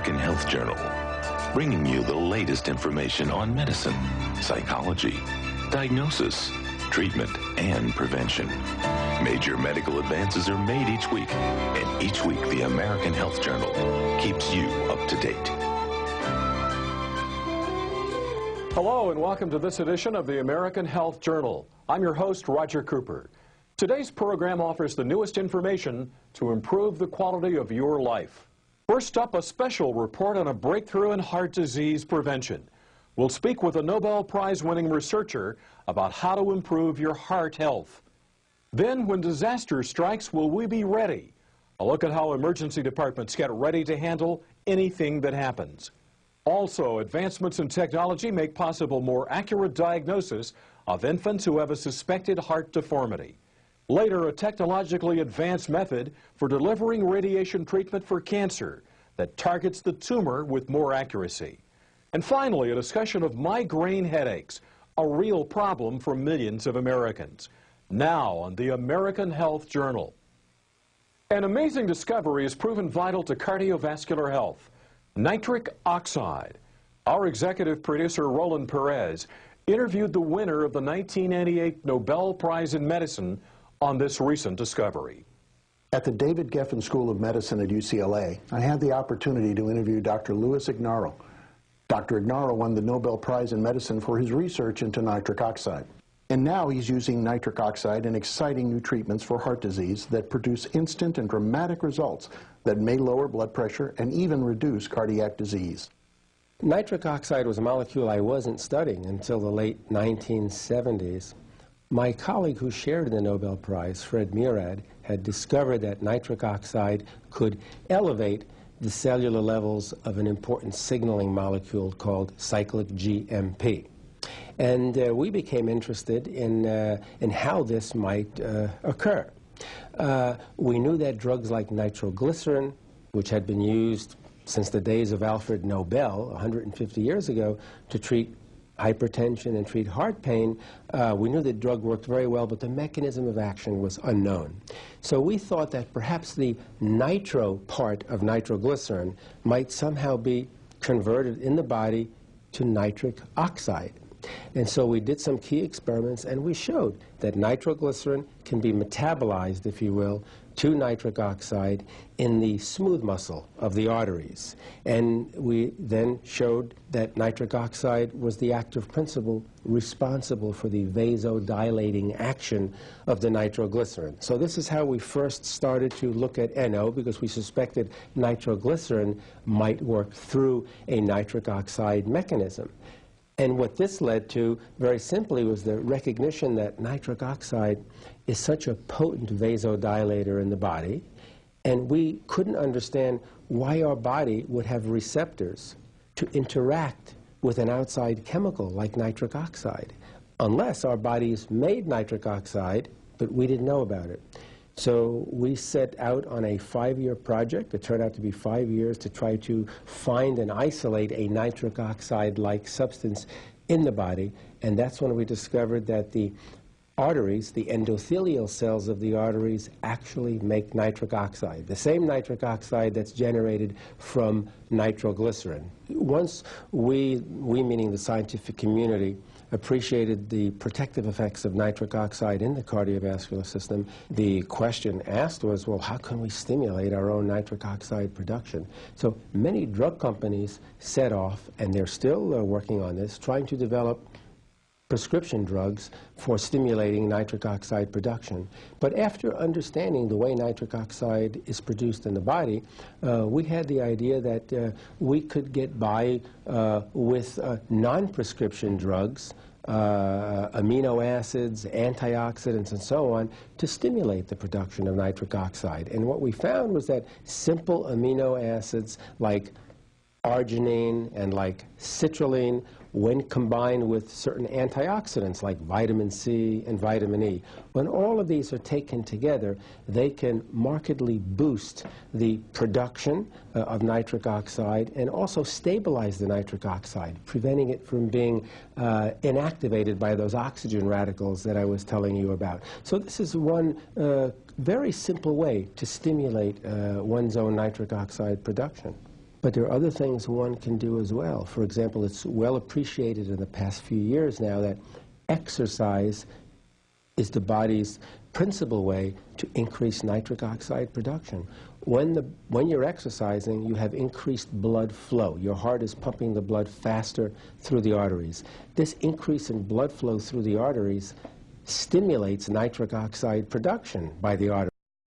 American Health Journal, bringing you the latest information on medicine, psychology, diagnosis, treatment, and prevention. Major medical advances are made each week, and each week the American Health Journal keeps you up to date. Hello and welcome to this edition of the American Health Journal. I'm your host, Roger Cooper. Today's program offers the newest information to improve the quality of your life. First up, a special report on a breakthrough in heart disease prevention. We'll speak with a Nobel Prize-winning researcher about how to improve your heart health. Then, when disaster strikes, will we be ready? A look at how emergency departments get ready to handle anything that happens. Also, advancements in technology make possible more accurate diagnosis of infants who have a suspected heart deformity. Later, a technologically advanced method for delivering radiation treatment for cancer that targets the tumor with more accuracy. And finally, a discussion of migraine headaches, a real problem for millions of Americans. Now on the American Health Journal. An amazing discovery has proven vital to cardiovascular health: nitric oxide. Our executive producer, Roland Perez, interviewed the winner of the 1998 Nobel Prize in Medicine on this recent discovery. At the David Geffen School of Medicine at UCLA, I had the opportunity to interview Dr. Louis Ignarro. Dr. Ignarro won the Nobel Prize in Medicine for his research into nitric oxide. And now he's using nitric oxide in exciting new treatments for heart disease that produce instant and dramatic results that may lower blood pressure and even reduce cardiac disease. Nitric oxide was a molecule I wasn't studying until the late 1970s. My colleague who shared the Nobel Prize, Fred Murad, had discovered that nitric oxide could elevate the cellular levels of an important signaling molecule called cyclic GMP. And we became interested in how this might occur. We knew that drugs like nitroglycerin, which had been used since the days of Alfred Nobel 150 years ago to treat hypertension and treat heart pain, we knew that drug worked very well, but the mechanism of action was unknown. So we thought that perhaps the nitro part of nitroglycerin might somehow be converted in the body to nitric oxide. And so we did some key experiments, and we showed that nitroglycerin can be metabolized, if you will, to nitric oxide in the smooth muscle of the arteries. And we then showed that nitric oxide was the active principle responsible for the vasodilating action of the nitroglycerin. So this is how we first started to look at NO, because we suspected nitroglycerin might work through a nitric oxide mechanism. And what this led to, very simply, was the recognition that nitric oxide is such a potent vasodilator in the body, and we couldn't understand why our body would have receptors to interact with an outside chemical like nitric oxide, unless our bodies made nitric oxide, but we didn't know about it. So we set out on a 5-year project. It turned out to be 5 years to try to find and isolate a nitric oxide-like substance in the body. And that's when we discovered that the arteries, the endothelial cells of the arteries, actually make nitric oxide, the same nitric oxide that's generated from nitroglycerin. Once we meaning the scientific community, appreciated the protective effects of nitric oxide in the cardiovascular system, the question asked was, well, how can we stimulate our own nitric oxide production? So many drug companies set off, and they're still working on this, trying to develop prescription drugs for stimulating nitric oxide production. But after understanding the way nitric oxide is produced in the body, we had the idea that we could get by with non-prescription drugs, amino acids, antioxidants, and so on, to stimulate the production of nitric oxide. And what we found was that simple amino acids like arginine and like citrulline, when combined with certain antioxidants like vitamin C and vitamin E, when all of these are taken together, they can markedly boost the production of nitric oxide and also stabilize the nitric oxide, preventing it from being inactivated by those oxygen radicals that I was telling you about. So this is one very simple way to stimulate one's own nitric oxide production. But there are other things one can do as well. For example, it's well appreciated in the past few years now that exercise is the body's principal way to increase nitric oxide production. When you're exercising, you have increased blood flow. Your heart is pumping the blood faster through the arteries. This increase in blood flow through the arteries stimulates nitric oxide production by the arteries.